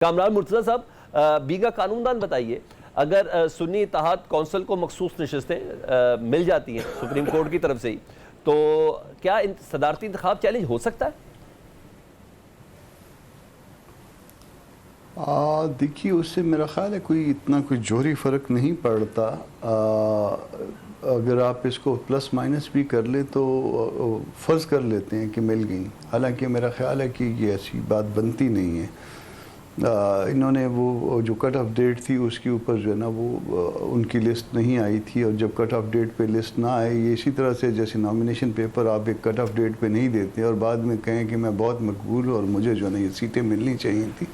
کامران مرتضی صاحب، بیگا قانون دان بتائیے، اگر سنی اتحاد کونسل کو مخصوص نشستیں مل جاتی ہیں سپریم کورٹ کی طرف سے ہی، تو کیا صدارتی انتخاب چیلنج ہو سکتا ہے؟ دیکھیے، اس سے میرا خیال ہے اتنا کوئی جوہری فرق نہیں پڑتا۔ اگر آپ اس کو پلس مائنس بھی کر لیں تو فرض کر لیتے ہیں کہ مل گئیں، حالانکہ میرا خیال ہے کہ یہ ایسی بات بنتی نہیں ہے۔ انہوں نے وہ جو کٹ آف ڈیٹ تھی اس کے اوپر جو ہے نا وہ ان کی لسٹ نہیں آئی تھی، اور جب کٹ آف ڈیٹ پہ لسٹ نہ آئے، یہ اسی طرح سے جیسے نامینیشن پیپر آپ ایک کٹ آف ڈیٹ پہ نہیں دیتے اور بعد میں کہیں کہ میں بہت مقبول ہوں اور مجھے جو ہے نا یہ سیٹیں ملنی چاہیے تھی،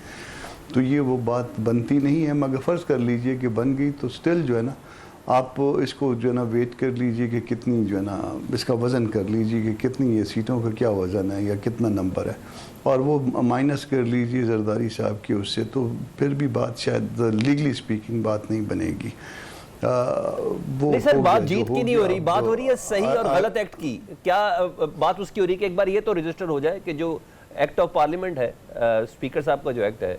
تو یہ وہ بات بنتی نہیں ہے۔ مگر فرض کر لیجئے کہ بن گئی تو سٹل جو ہے نا آپ اس کو جو ہے نا ویٹ کر لیجئے کہ کتنی جو ہے نا اس کا وزن کر لیجئے کہ کتنی یہ سیٹوں کا کیا وزن ہے یا کتنا نمبر ہے، اور وہ مائنس کر لیجئے زرداری صاحب کی اس سے، تو پھر بھی بات شاید لیگلی سپیکنگ بات نہیں بنے گی۔ نہیں سر، بات جیت کی نہیں ہو رہی، بات ہو رہی ہے صحیح اور غلط ایکٹ کی۔ کیا بات اس کی ہو رہی ہے کہ ایک بار یہ تو رجسٹر ہو جائے کہ جو ایکٹ آف پارلیمنٹ ہے، اسپیکر صاحب کا جو ایکٹ ہے،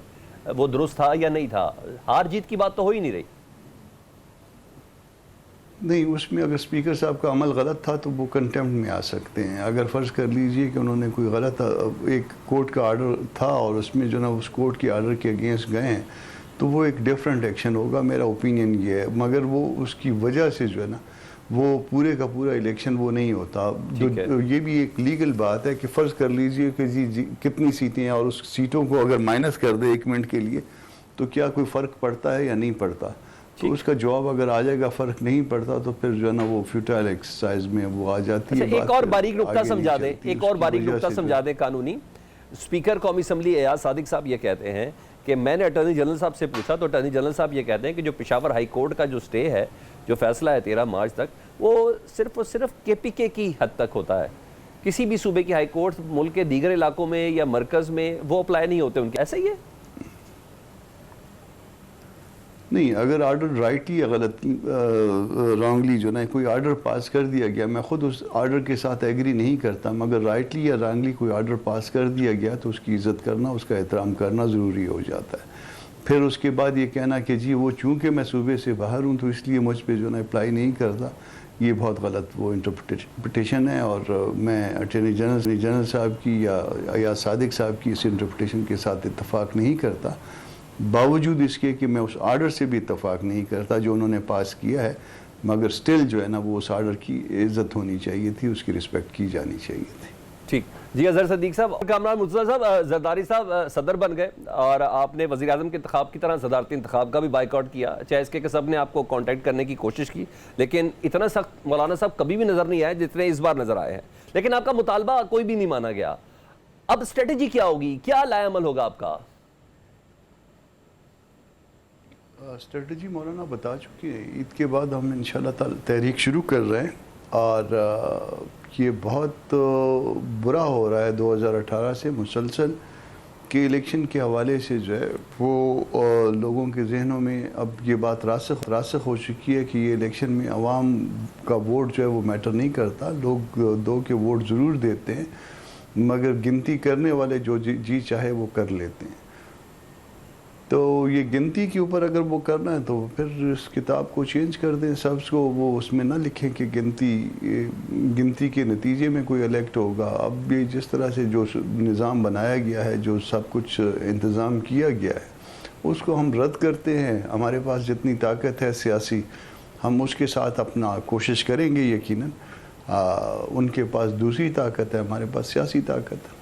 وہ درست تھا یا نہیں تھا؟ ہار جیت کی بات تو ہو ہی نہیں رہی۔ نہیں، اس میں اگر اسپیکر صاحب کا عمل غلط تھا تو وہ کنٹیمپٹ میں آ سکتے ہیں۔ اگر فرض کر لیجئے کہ انہوں نے کوئی غلط ایک کورٹ کا آرڈر تھا اور اس میں جو نا اس کورٹ کے آرڈر کے اگینسٹ گئے ہیں، تو وہ ایک ڈیفرنٹ ایکشن ہوگا، میرا اوپینین یہ ہے۔ مگر وہ اس کی وجہ سے جو ہے نا وہ پورے کا پورا الیکشن وہ نہیں ہوتا۔ یہ بھی ایک لیگل بات ہے کہ فرض کر لیجئے کہ جی کتنی سیٹیں ہیں، اور اس سیٹوں کو اگر مائنس کر دے ایک منٹ کے لیے تو کیا کوئی فرق پڑتا ہے یا نہیں پڑتا؟ تو اس کا جواب اگر آ جائے گا فرق نہیں پڑتا تو پھر جو ہے نا وہ فیوٹائل ایکسرسائز میں وہ آ جاتی ہے۔ ایک اور باریک نقطہ سمجھا دیں، ایک اور باریک نقطہ سمجھا دیں قانونی۔ اسپیکر قومی اسمبلی ایاز صادق صاحب یہ کہتے ہیں کہ میں نے اٹارنی جنرل صاحب سے پوچھا تو اٹارنی جنرل صاحب یہ کہتے ہیں کہ جو پشاور ہائی کورٹ کا جو سٹے ہے، جو فیصلہ ہے 13 مارچ تک، وہ صرف اور صرف کے پی کے کی حد تک ہوتا ہے۔ کسی بھی صوبے کی ہائی کورٹ ملک کے دیگر علاقوں میں یا مرکز میں وہ اپلائی نہیں ہوتے ان کے، ایسا ہی ہے؟ نہیں، اگر آرڈر رائٹلی یا غلط رانگلی جو نا کوئی آرڈر پاس کر دیا گیا، میں خود اس آرڈر کے ساتھ ایگری نہیں کرتا، مگر رائٹلی یا رانگلی کوئی آرڈر پاس کر دیا گیا تو اس کی عزت کرنا، اس کا احترام کرنا ضروری ہو جاتا ہے۔ پھر اس کے بعد یہ کہنا کہ جی وہ چونکہ میں صوبے سے باہر ہوں تو اس لیے مجھ پہ جو نا اپلائی نہیں کرتا، یہ بہت غلط وہ انٹرپریٹیشن ہے، اور میں اٹارنی جنرل صاحب کی یا صادق صاحب کی اس انٹرپریٹیشن کے ساتھ اتفاق نہیں کرتا، باوجود اس کے کہ میں اس آرڈر سے بھی اتفاق نہیں کرتا جو انہوں نے پاس کیا ہے، مگر سٹل جو ہے نا وہ اس آرڈر کی عزت ہونی چاہیے تھی، اس کی رسپیکٹ کی جانی چاہیے تھی۔ ٹھیک جی، اظہر صدیق صاحب، کامران مرتضی صاحب، زرداری صاحب صدر بن گئے اور آپ نے وزیر اعظم کے انتخاب کی طرح صدارتی انتخاب کا بھی بائیکاٹ کیا، چاہے اس کے کہ سب نے آپ کو کانٹیکٹ کرنے کی کوشش کی، لیکن اتنا سخت مولانا صاحب کبھی بھی نظر نہیں آئے جتنے اس بار نظر آئے ہیں، لیکن آپ کا مطالبہ کوئی بھی نہیں مانا گیا۔ اب اسٹریٹجی کیا ہوگی، کیا لائے عمل ہوگا آپ کا؟ اسٹریٹجی مولانا بتا چکے ہیں، عید کے بعد ہم انشاءاللہ تعالی تحریک شروع کر رہے ہیں، اور یہ بہت برا ہو رہا ہے 2018 سے مسلسل کہ الیکشن کے حوالے سے جو ہے وہ لوگوں کے ذہنوں میں اب یہ بات راسخ ہو چکی ہے کہ یہ الیکشن میں عوام کا ووٹ جو ہے وہ میٹر نہیں کرتا، لوگ دو کے ووٹ ضرور دیتے ہیں، مگر گنتی کرنے والے جو جی چاہے وہ کر لیتے ہیں۔ تو یہ گنتی کے اوپر اگر وہ کرنا ہے تو پھر اس کتاب کو چینج کر دیں، سب کو وہ اس میں نہ لکھیں کہ گنتی کے نتیجے میں کوئی الیکٹ ہوگا۔ اب یہ جس طرح سے جو نظام بنایا گیا ہے، جو سب کچھ انتظام کیا گیا ہے، اس کو ہم رد کرتے ہیں۔ ہمارے پاس جتنی طاقت ہے سیاسی، ہم اس کے ساتھ اپنا کوشش کریں گے، یقیناً ان کے پاس دوسری طاقت ہے، ہمارے پاس سیاسی طاقت ہے۔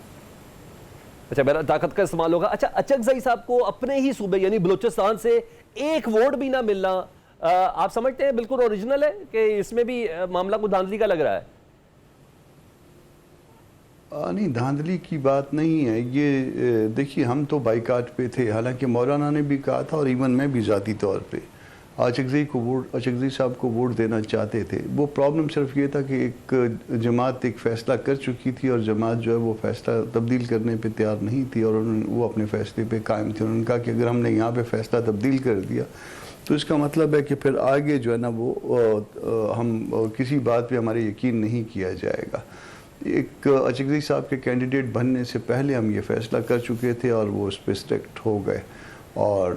اچھا، میرا طاقت کا استعمال ہوگا۔ اچھا، اچکزئی صاحب کو اپنے ہی صوبے یعنی بلوچستان سے ایک ووٹ بھی نہ ملنا، آپ سمجھتے ہیں بالکل اوریجنل ہے کہ اس میں بھی معاملہ کو دھاندلی کا لگ رہا ہے؟ نہیں، دھاندلی کی بات نہیں ہے یہ۔ دیکھیے، ہم تو بائیکاٹ پہ تھے، حالانکہ مولانا نے بھی کہا تھا اور ایون میں بھی ذاتی طور پہ اچکزئی صاحب کو ووٹ دینا چاہتے تھے۔ وہ پرابلم صرف یہ تھا کہ ایک جماعت ایک فیصلہ کر چکی تھی اور جماعت جو ہے وہ فیصلہ تبدیل کرنے پہ تیار نہیں تھی، اور وہ اپنے فیصلے پہ قائم تھی۔ انہوں نے کہا کہ اگر ہم نے یہاں پہ فیصلہ تبدیل کر دیا تو اس کا مطلب ہے کہ پھر آگے جو ہے نا وہ ہم کسی بات پہ ہمارے یقین نہیں کیا جائے گا۔ ایک اچکزئی صاحب کے کینڈیڈیٹ بننے سے پہلے ہم یہ فیصلہ کر چکے تھے اور وہ اس پہ اسٹرکٹ ہو گئے، اور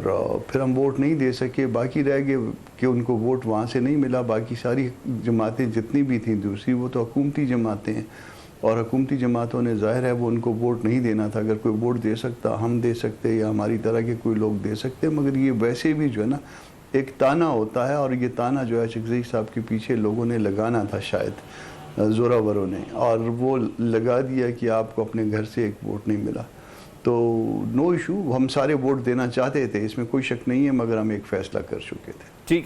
پھر ہم ووٹ نہیں دے سکے. باقی رہ گئے کہ ان کو ووٹ وہاں سے نہیں ملا. باقی ساری جماعتیں جتنی بھی تھیں دوسری وہ تو حکومتی جماعتیں ہیں, اور حکومتی جماعتوں نے ظاہر ہے وہ ان کو ووٹ نہیں دینا تھا. اگر کوئی ووٹ دے سکتا ہم دے سکتے یا ہماری طرح کے کوئی لوگ دے سکتے, مگر یہ ویسے بھی جو ہے نا ایک تانا ہوتا ہے, اور یہ تانا جو ہے چغزئی صاحب کے پیچھے لوگوں نے لگانا تھا شاید زوراوروں نے, اور وہ لگا دیا کہ آپ کو اپنے گھر سے ایک ووٹ نہیں ملا. تو نو ایشو, ہم سارے ووٹ دینا چاہتے تھے, اس میں کوئی شک نہیں ہے, مگر ہم ایک فیصلہ کر چکے تھے. ٹھیک ہے.